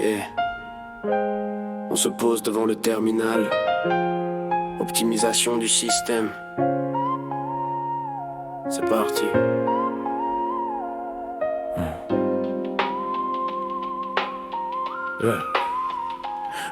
Yeah. On se pose devant le terminal. Optimisation du système. C'est parti. Yeah.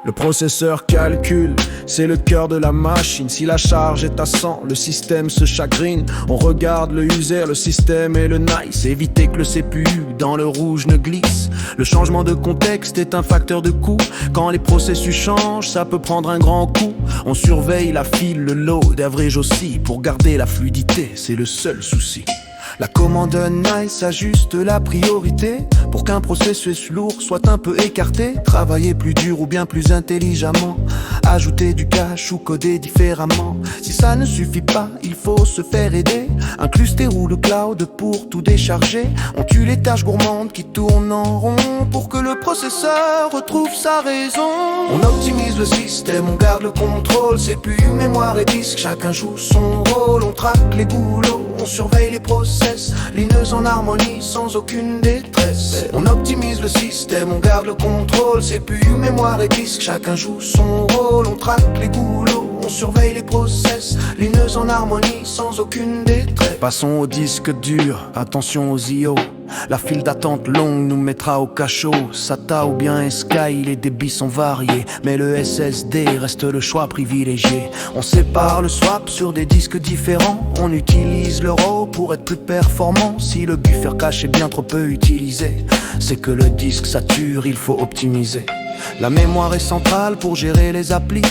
Le processeur calcule, c'est le cœur de la machine. Si la charge est à 100, le système se chagrine. On regarde le user, le système et le nice. Éviter que le CPU dans le rouge ne glisse. Le changement de contexte est un facteur de coût. Quand les processus changent, ça peut prendre un grand coup. On surveille la file, le load, average aussi. Pour garder la fluidité, c'est le seul souci. La commande nice ajuste la priorité pour qu'un processus lourd soit un peu écarté. Travailler plus dur ou bien plus intelligemment, ajouter du cache ou coder différemment. Si ça ne suffit pas, il faut se faire aider. Un cluster ou le cloud pour tout décharger. On tue les tâches gourmandes qui tournent en rond pour que le processeur retrouve sa raison. On optimise le système, on garde le contrôle. CPU, mémoire et disque, chacun joue son rôle. On traque les boulots, on surveille les process, lignes en harmonie sans aucune détresse. On optimise le système, on garde le contrôle. CPU, mémoire et disque, chacun joue son rôle. On traque les boulots, on surveille les process, lignes en harmonie sans aucune détresse. Passons au disque dur, attention aux IO. La file d'attente longue nous mettra au cachot. SATA ou bien Sky, les débits sont variés, mais le SSD reste le choix privilégié. On sépare le swap sur des disques différents. On utilise le RAW pour être plus performant. Si le buffer cache est bien trop peu utilisé, c'est que le disque sature, il faut optimiser. La mémoire est centrale pour gérer les applis.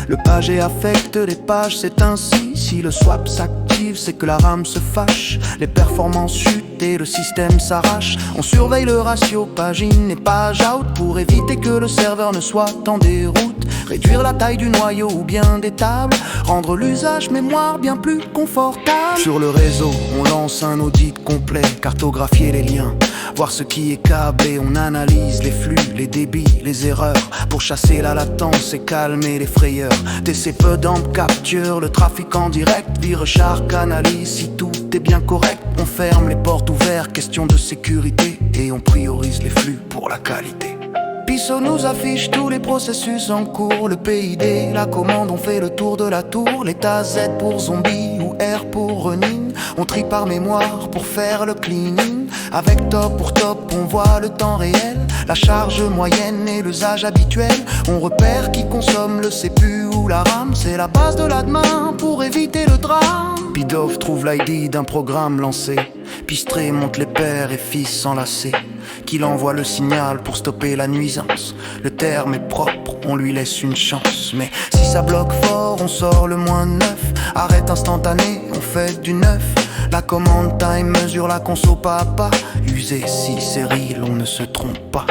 Le pager affecte les pages, c'est ainsi. Si le swap s'active, c'est que la RAM se fâche. Les performances chutent et le système s'arrache. On surveille le ratio page in et page out pour éviter que le serveur ne soit en déroute. Réduire la taille du noyau ou bien des tables, rendre l'usage mémoire bien plus confortable. Sur le réseau, on lance un audit complet, cartographier les liens, voir ce qui est câblé. On analyse les flux, les débits, les erreurs pour chasser la latence et calmer les frayeurs. TC peu dump capture le trafic en direct. Virecharge analyse si tout est bien correct. On ferme les portes ouvertes, question de sécurité, et on priorise les flux pour la qualité. Piso nous affiche tous les processus en cours. Le PID, la commande, on fait le tour de la tour. L'état Z pour zombie ou R pour running. On trie par mémoire pour faire le cleaning. Avec top pour top, on voit le temps réel, la charge moyenne et l'usage habituel. On repère qui consomme le CPU ou la RAM. C'est la base de la demain pour éviter le drame. Pidove trouve l'ID d'un programme lancé. Pistré monte les pères et fils s'enlacer. Qu'il envoie le signal pour stopper la nuisance. Le terme est propre, on lui laisse une chance. Mais si ça bloque fort, on sort le -9. Arrête instantané, on fait du 9. La commande time mesure la conso pas à pas. Usé si sériel, on ne se trompe pas.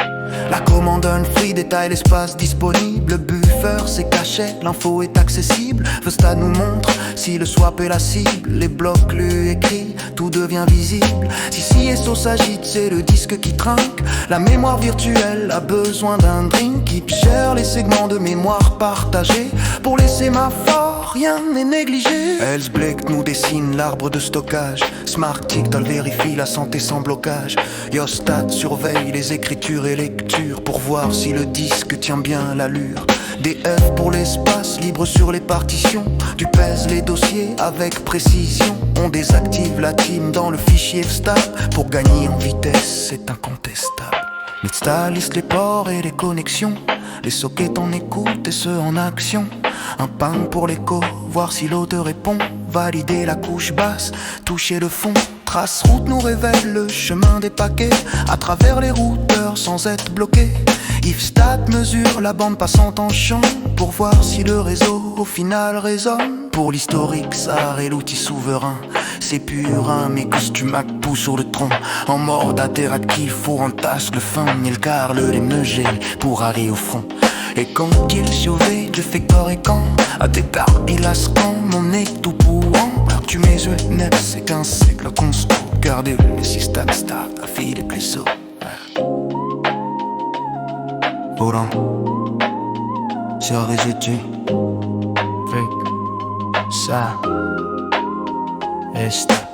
La commande unfree détaille l'espace disponible. Le buffer c'est caché, l'info est accessible. Vesta nous montre si le swap est la cible. Les blocs lus écrits, tout devient visible. Si CSO s'agite, c'est le disque qui trinque. La mémoire virtuelle a besoin d'un drink qui gère les segments de mémoire partagés. Pour les sémaphores, rien n'est négligé. Else Blake nous dessine l'arbre de stockage. Smart Tickle vérifie la santé sans blocage. Yostat surveille les écritures et lectures pour voir si le disque tient bien l'allure. DF pour l'espace libre sur les partitions. Tu pèses les dossiers avec précision. On désactive la team dans le fichier FSTAB. Pour gagner en vitesse, c'est incontestable. Netstal liste les ports et les connexions. Les sockets en écoute et ceux en action. Un ping pour l'écho, voir si l'eau te répond. Valider la couche basse, toucher le fond. Trace route nous révèle le chemin des paquets à travers les routeurs sans être bloqué. IFSTAT mesure la bande passante en champ pour voir si le réseau au final résonne. Pour l'historique, SAR est l'outil souverain. C'est pur, hein, mes costumes à pouce sur le tronc. En mode interactif, faut entasse le fin. Le car, le MG pour aller au front. Et quand il surveille, je fais corps et camp. À départ, il a scan, mon nez tout pourrant. Tu mets yeux net, c'est qu'un siècle constant. Gardez le système star, la fille des blessures. Volant sur les études. Fake ça. Esta.